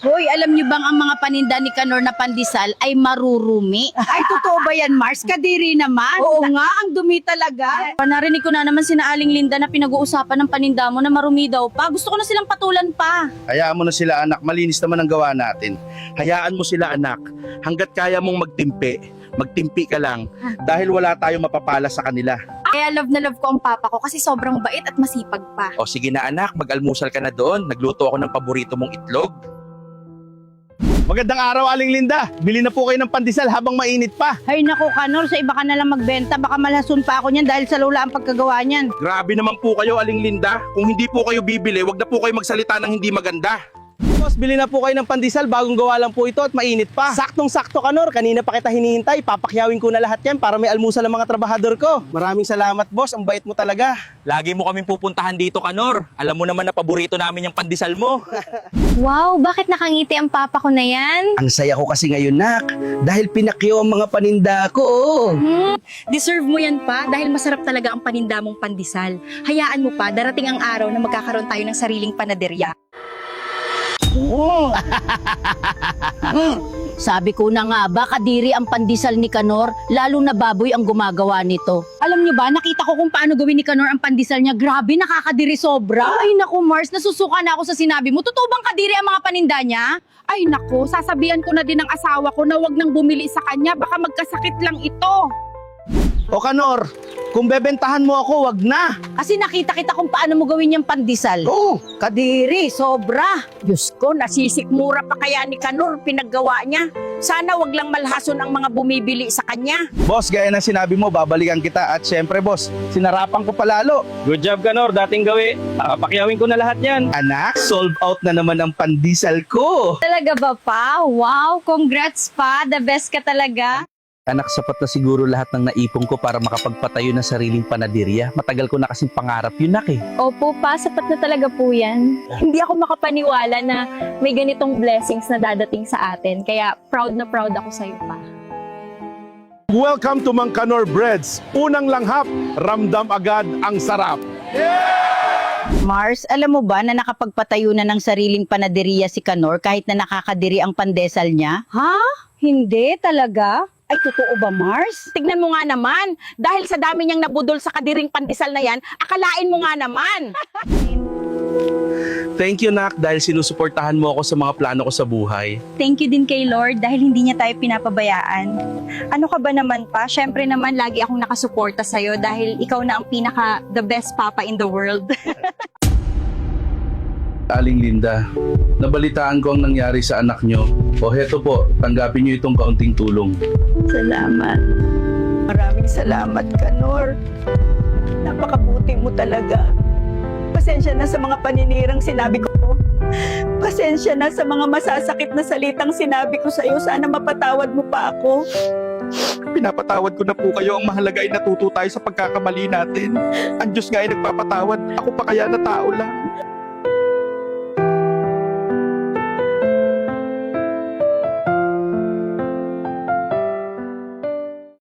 Hoy, alam niyo bang ang mga paninda ni Kanor na pandesal ay marurumi? Ay, totoo ba yan, Mars? Kadiri naman. Oo nga, ang dumi talaga. Narinig ko na naman sina Aling Linda na pinag-uusapan ng paninda mo na marumi daw pa. Gusto ko na silang patulan pa. Hayaan mo na sila anak, malinis naman ang gawa natin. Hayaan mo sila anak, hanggat kaya mong magtimpi ka lang dahil wala tayong mapapala sa kanila. Kaya love na love ko ang papa ko kasi sobrang bait at masipag pa. O sige na anak, mag-almusal ka na doon. Nagluto ako ng paborito mong itlog. Magandang araw, Aling Linda. Bili na po kayo ng pandesal habang mainit pa. Ay, naku, Kanor, sa iba ka na lang magbenta. Baka malhason pa ako niyan dahil sa lula ang pagkagawa niyan. Grabe naman po kayo, Aling Linda. Kung hindi po kayo bibili, wag na po kayo magsalita ng hindi maganda. Boss, bili na po kayo ng pandesal, bagong gawa lang po ito at mainit pa. Saktong-sakto, Kanor, kanina pa kita hinihintay, papakyawin ko na lahat yan para may almusal ang mga trabahador ko. Maraming salamat, boss, ang bait mo talaga. Lagi mo kaming pupuntahan dito, Kanor. Alam mo naman na paborito namin yung pandesal mo. Wow, bakit nakangiti ang papa ko na yan? Ang saya ko kasi ngayon, nak, dahil pinakyaw ang mga paninda ko. Deserve mo yan pa dahil masarap talaga ang paninda mong pandesal. Hayaan mo pa, darating ang araw na magkakaroon tayo ng sariling panaderya. Sabi ko na nga ba, kadiri ang pandesal ni Kanor, lalo na baboy ang gumagawa nito. Alam niyo ba, nakita ko kung paano gawin ni Kanor ang pandesal niya. Grabe, nakakadiri sobra. Ay naku Mars, nasusuka na ako sa sinabi mo. Totoo bang kadiri ang mga paninda niya? Ay nako, sasabihan ko na din ng asawa ko na wag nang bumili sa kanya, baka magkasakit lang ito. O Kanor, kung bebentahan mo ako, wag na. Kasi nakita kita kung paano mo gawin yung pandesal. Oo. Kadiri, sobra. Diyos ko, nasisikmura pa kaya ni Kanor pinaggawa niya. Sana wag lang malhason ang mga bumibili sa kanya. Boss, gaya ng sinabi mo, babalikan kita. At syempre, boss, sinarapan ko palalo. Good job, Kanor, dating gawi. Papakyawin ko na lahat yan. Anak, solve out na naman ang pandesal ko. Talaga ba pa? Wow, congrats pa. The best ka talaga. Anak, sapat na siguro lahat ng naipon ko para makapagpatayo ng sariling panaderya. Matagal ko na kasing pangarap yun, nak eh. Opo pa, sapat na talaga po yan. Hindi ako makapaniwala na may ganitong blessings na dadating sa atin. Kaya proud na proud ako sa'yo pa. Welcome to Mang Kanor Breads. Unang langhap, ramdam agad ang sarap. Mars, alam mo ba na nakapagpatayo na ng sariling panaderya si Kanor kahit na nakakadiri ang pandesal niya? Ha? Hindi talaga? Ay, totoo ba, Mars? Tignan mo nga naman, dahil sa dami niyang nabudol sa kadiring pandesal na yan, akalain mo nga naman. Thank you, Nak, dahil sinusuportahan mo ako sa mga plano ko sa buhay. Thank you din kay Lord dahil hindi niya tayo pinapabayaan. Ano ka ba naman pa? Syempre naman lagi akong nakasuporta sa'yo dahil ikaw na ang pinaka the best papa in the world. Aling Linda, nabalitaan ko ang nangyari sa anak nyo. O heto po, tanggapin nyo itong kaunting tulong. Salamat. Maraming salamat, Kanor. Napakabuti mo talaga. Pasensya na sa mga paninirang sinabi ko. Pasensya na sa mga masasakit na salitang sinabi ko sa'yo. Sana mapatawad mo pa ako. Pinapatawad ko na po kayo. Ang mahalaga ay natuto tayo sa pagkakamali natin. Ang Diyos nga ay nagpapatawad. Ako pa kaya na tao lang.